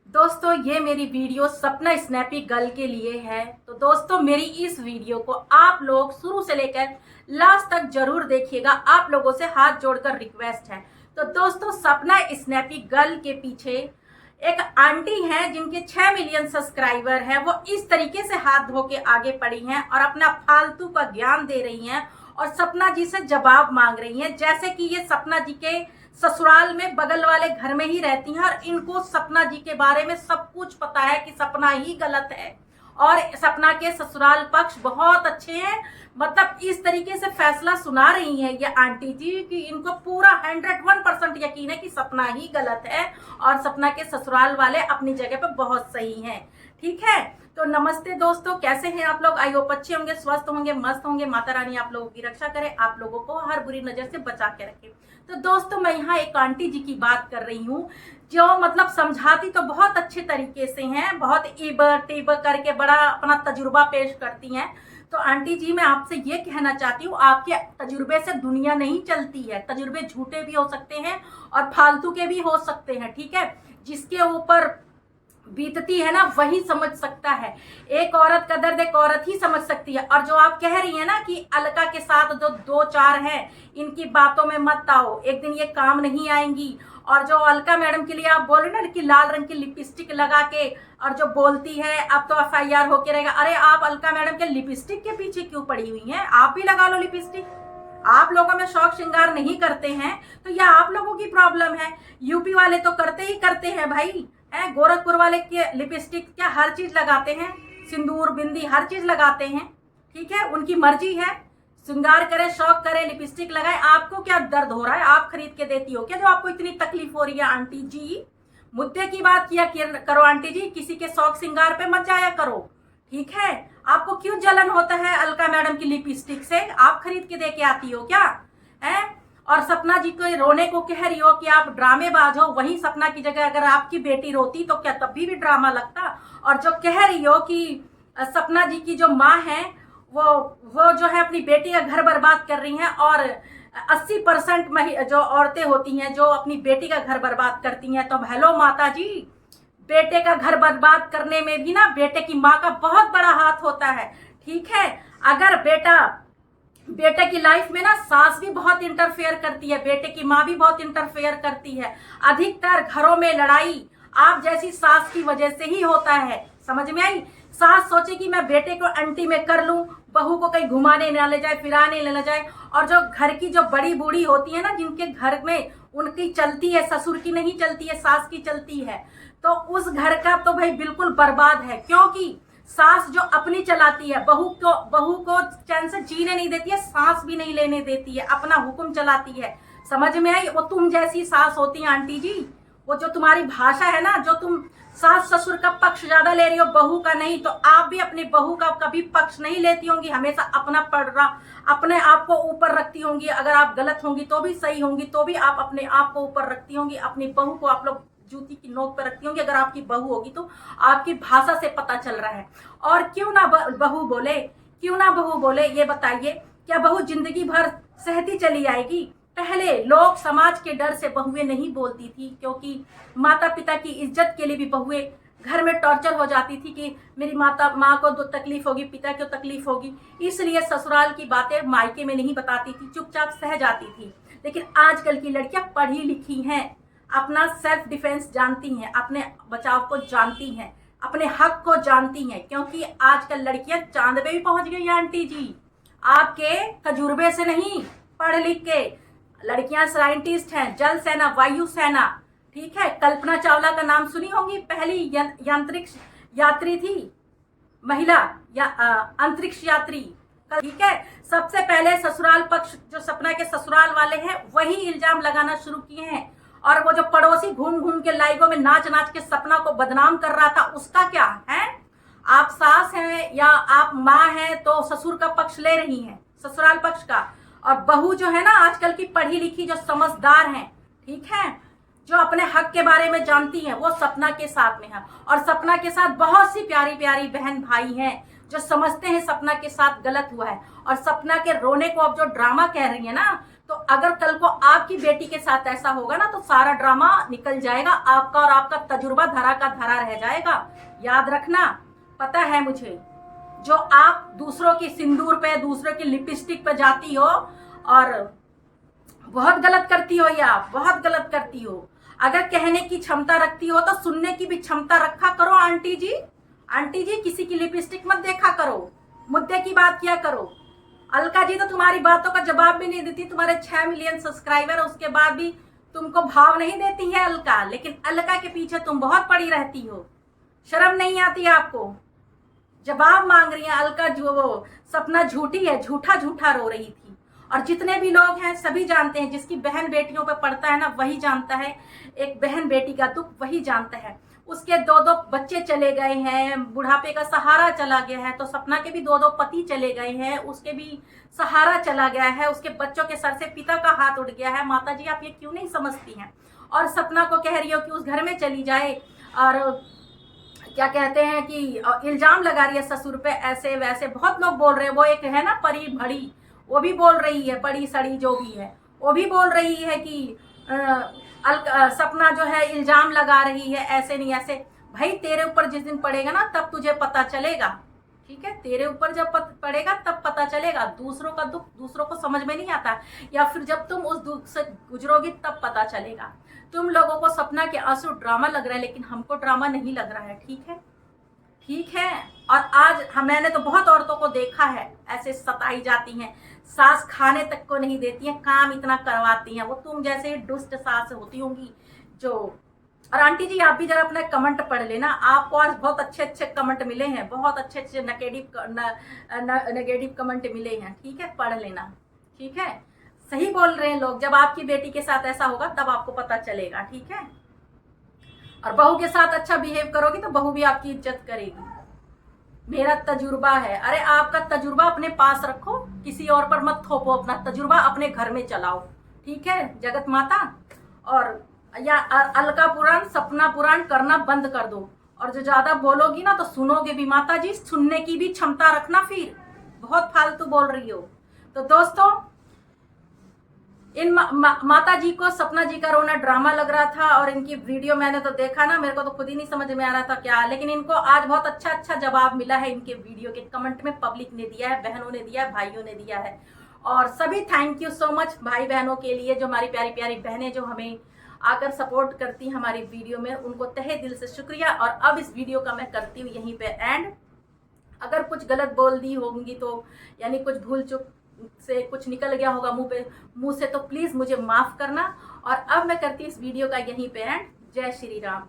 दोस्तों ये मेरी वीडियो सपना स्नैपी गर्ल के लिए है। तो दोस्तों मेरी इस वीडियो को आप लोग शुरू से लेकर लास्ट तक जरूर देखिएगा। आप लोगों से हाथ जोड़कर रिक्वेस्ट है। तो दोस्तों सपना स्नैपी गर्ल के पीछे एक आंटी हैं जिनके 6 मिलियन सब्सक्राइबर है। वो इस तरीके से हाथ धो के आगे पड़ी हैं और अपना फालतू का ज्ञान दे रही हैं और सपना जी से जवाब मांग रही हैं, जैसे कि ये सपना जी के ससुराल में बगल वाले घर में ही रहती हैं और इनको सपना जी के बारे में सब कुछ पता है कि सपना ही गलत है और सपना के ससुराल पक्ष बहुत अच्छे हैं। मतलब इस तरीके से फैसला सुना रही है ये आंटी जी कि इनको पूरा 101% यकीन है कि सपना ही गलत है और सपना के ससुराल वाले अपनी जगह पर बहुत सही हैं। ठीक है, तो नमस्ते दोस्तों, कैसे हैं आप लोग? आई होप अच्छे होंगे, स्वस्थ होंगे, मस्त होंगे। माता रानी आप लोगों की रक्षा करे, आप लोगों को हर बुरी नजर से बचा के रखे। तो दोस्तों मैं यहाँ एक आंटी जी की बात कर रही हूँ जो मतलब समझाती तो बहुत अच्छे तरीके से हैं, बहुत इबर टिबर करके बड़ा अपना तजुर्बा पेश करती हैं। तो आंटी जी मैं आपसे ये कहना चाहती हूँ, आपके तजुर्बे से दुनिया नहीं चलती है। तजुर्बे झूठे भी हो सकते हैं और फालतू के भी हो सकते हैं। ठीक है, जिसके ऊपर बीतती है ना वही समझ सकता है। एक औरत का दर्द एक औरत ही समझ सकती है। और जो आप कह रही है ना कि अलका के साथ जो 2-4 हैं इनकी बातों में मत आओ, एक दिन ये काम नहीं आएंगी। और जो अलका मैडम के लिए आप बोल रहे ना कि लाल रंग की लिपस्टिक लगा के और जो बोलती है अब तो FIR होके रहेगा। अरे आप अलका मैडम के लिपस्टिक के पीछे क्यों पड़ी हुई हैं? आप भी लगा लो लिपस्टिक। आप लोगों में शौक श्रृंगार नहीं करते हैं तो यह आप लोगों की प्रॉब्लम है। यूपी वाले तो करते ही करते हैं भाई। गोरखपुर वाले के लिपस्टिक क्या हर चीज लगाते हैं, सिंदूर बिंदी हर चीज लगाते हैं। ठीक है, उनकी मर्जी है, श्रृंगार करे, शौक करे, लिपस्टिक लगाए। आपको क्या दर्द हो रहा है? आप खरीद के देती हो क्या जो आपको इतनी तकलीफ हो रही है? आंटी जी मुद्दे की बात किया करो आंटी जी, किसी के शौक श्रृंगार पे मत जाया करो। ठीक है, आपको क्यों जलन होता है अलका मैडम की लिपस्टिक से? आप खरीद के दे के आती हो क्या है? और सपना जी को रोने को कह रही हो कि आप ड्रामेबाज हो। वहीं सपना की जगह अगर आपकी बेटी रोती तो क्या तब भी ड्रामा लगता? और जो कह रही हो कि सपना जी की जो माँ है वो जो है अपनी बेटी का घर बर्बाद कर रही हैं और 80% जो औरतें होती हैं जो अपनी बेटी का घर बर्बाद करती हैं। तो हेलो माता जी, बेटे का घर बर्बाद करने में भी ना बेटे की माँ का बहुत बड़ा हाथ होता है। ठीक है, अगर बेटे की लाइफ में ना सास भी बहुत इंटरफेयर करती है, बेटे की माँ भी बहुत इंटरफेयर करती है। अधिकतर घरों में लड़ाई आप जैसी सास की वजह से ही होता है। समझ में आई? सास सोचे कि मैं बेटे को आंटी में कर लूं, बहू को कहीं घुमाने ना ले जाए, फिराने ले जाए। और जो घर की जो बड़ी बूढ़ी होती है ना, जिनके घर में उनकी चलती है, ससुर की नहीं चलती है, सास की चलती है, तो उस घर का तो भाई बिल्कुल बर्बाद है। क्योंकि सास जो अपनी चलाती है, बहू को चैन से जीने नहीं देती है, सांस भी नहीं लेने देती है, अपना हुक्म चलाती है। समझ में आई? वो तुम जैसी सास होती है आंटी जी। वो जो तुम्हारी भाषा है ना, जो तुम सास ससुर का पक्ष ज्यादा ले रही हो, बहू का नहीं, तो आप भी अपनी बहू का कभी पक्ष नहीं लेती होंगी। हमेशा अपना अपने आप को ऊपर रखती होंगी। अगर आप गलत होंगी तो भी, सही होंगी तो भी आप अपने आप को ऊपर रखती होंगी। अपनी बहू को आप लोग जूती की नोक पर रखती होंगी। अगर आपकी बहू होगी तो आपकी भाषा से पता चल रहा है। और क्यों ना बहू बोले, क्यों ना बहू बोले, ये बताइए, क्या बहू जिंदगी भर सहती चली आएगी? पहले लोग समाज के डर से बहुएं नहीं बोलती थी, क्योंकि माता पिता की इज्जत के लिए भी बहुएं घर में टॉर्चर हो जाती थी कि मेरी माँ को तो तकलीफ होगी, पिता को तकलीफ होगी, इसलिए ससुराल की बातें मायके में नहीं बताती थी, चुपचाप सह जाती थी। लेकिन आजकल की लड़कियां पढ़ी लिखी हैं, अपना सेल्फ डिफेंस जानती हैं, अपने बचाव को जानती हैं, अपने हक को जानती हैं। क्योंकि आजकल लड़कियां चांद पे भी पहुंच गई हैं आंटी जी, आपके तजुर्बे से नहीं, पढ़ लिख के। लड़कियां साइंटिस्ट हैं, जल सेना, वायु सेना। ठीक है, कल्पना चावला का नाम सुनी होंगी, पहली अंतरिक्ष यात्री थी, महिला या अंतरिक्ष यात्री। ठीक है, सबसे पहले ससुराल पक्ष जो सपना के ससुराल वाले हैं वही इल्जाम लगाना शुरू किए हैं। और वो जो पड़ोसी घूम घूम के लाइवों में नाच नाच के सपना को बदनाम कर रहा था, उसका क्या है? आप सास हैं या आप माँ हैं तो ससुर का पक्ष ले रही हैं, ससुराल पक्ष का। और बहू जो है ना आजकल की पढ़ी लिखी जो समझदार हैं, ठीक है, जो अपने हक के बारे में जानती हैं, वो सपना के साथ में है। और सपना के साथ बहुत सी प्यारी प्यारी बहन भाई हैं जो समझते हैं सपना के साथ गलत हुआ है। और सपना के रोने को अब जो ड्रामा कह रही है ना, तो अगर कल को आपकी बेटी के साथ ऐसा होगा ना तो सारा ड्रामा निकल जाएगा आपका, और आपका तजुर्बा धरा का धरा रह जाएगा। याद रखना, पता है मुझे, जो आप दूसरों की सिंदूर पे, दूसरों की लिपस्टिक पे जाती हो और बहुत गलत करती हो, या बहुत गलत करती हो। अगर कहने की क्षमता रखती हो तो सुनने की भी क्षमता रखा करो आंटी जी। आंटी जी, किसी की लिपस्टिक मत देखा करो, मुद्दे की बात किया करो। अलका जी तो तुम्हारी बातों का जवाब भी नहीं देती, तुम्हारे 6 मिलियन सब्सक्राइबर, उसके बाद भी तुमको भाव नहीं देती है अलका, लेकिन अलका के पीछे तुम बहुत पड़ी रहती हो। शर्म नहीं आती आपको? जवाब मांग रही है अलका, जो वो सपना झूठी है, झूठा झूठा रो रही थी। और जितने भी लोग हैं सभी जानते हैं, जिसकी बहन बेटियों पे पड़ता है ना वही जानता है, एक बहन बेटी का दुख वही जानता है। उसके 2-2 बच्चे चले गए हैं, बुढ़ापे का सहारा चला गया है, तो सपना के भी 2-2 पति चले गए हैं, उसके भी सहारा चला गया है, उसके बच्चों के सर से पिता का हाथ उठ गया है। माता जी आप ये क्यों नहीं समझती हैं? और सपना को कह रही हो कि उस घर में चली जाए, और क्या कहते हैं कि इल्जाम लगा रही है ससुर पे, ऐसे वैसे बहुत लोग बोल रहे हैं। वो एक है ना परी भड़ी, वो भी बोल रही है, पड़ी सड़ी जो भी है, वो भी बोल रही है कि सपना जो है इल्जाम लगा रही है, ऐसे नहीं ऐसे। भाई तेरे ऊपर जिस दिन पड़ेगा ना तब तुझे पता चलेगा, ठीक है? तेरे ऊपर जब पड़ेगा तब पता चलेगा। दूसरों का दुख दूसरों को समझ में नहीं आता, या फिर जब तुम उस दुख से गुजरोगी तब पता चलेगा। तुम लोगों को सपना के आंसू ड्रामा लग रहा है, लेकिन हमको ड्रामा नहीं लग रहा है, ठीक है? ठीक है। और आज मैंने तो बहुत औरतों को देखा है ऐसे सताई जाती हैं, सास खाने तक को नहीं देती हैं, काम इतना करवाती हैं। वो तुम जैसे दुष्ट सास होती होंगी जो। और आंटी जी आप भी जरा अपना कमेंट पढ़ लेना, आपको आज बहुत अच्छे अच्छे कमेंट मिले हैं, बहुत अच्छे अच्छे नेगेटिव कमेंट मिले हैं, ठीक है? पढ़ लेना, ठीक है? सही बोल रहे हैं लोग, जब आपकी बेटी के साथ ऐसा होगा तब आपको पता चलेगा, ठीक है? और बहू के साथ अच्छा बिहेव करोगी तो बहू भी आपकी इज्जत करेगी। मेरा तजुर्बा है। अरे आपका तजुर्बा अपने पास रखो, किसी और पर मत थोपो, अपना तजुर्बा अपने घर में चलाओ, ठीक है जगत माता? और या अलका पुराण, सपना पुराण करना बंद कर दो। और जो ज्यादा बोलोगी ना तो सुनोगे भी माता जी, सुनने की भी क्षमता रखना, फिर बहुत फालतू बोल रही हो। तो दोस्तों, इन माता जी को सपना जी का रोना ड्रामा लग रहा था, और इनकी वीडियो मैंने तो देखा ना, मेरे को तो खुद ही नहीं समझ में आ रहा था क्या। लेकिन इनको आज बहुत अच्छा अच्छा जवाब मिला है इनके वीडियो के कमेंट में। पब्लिक ने दिया है, बहनों ने दिया है, भाइयों ने दिया है। और सभी थैंक यू सो मच भाई बहनों के लिए, जो हमारी प्यारी प्यारी बहनें जो हमें आकर सपोर्ट करती हमारी वीडियो में, उनको तहे दिल से शुक्रिया। और अब इस वीडियो का मैं करती हूँ यहीं पे एंड। अगर कुछ गलत बोल दी होंगी तो, यानी कुछ भूल चुक से कुछ निकल गया होगा मुंह से, तो प्लीज मुझे माफ करना। और अब मैं करती हूँ इस वीडियो का यहीं पे एंड। जय श्री राम।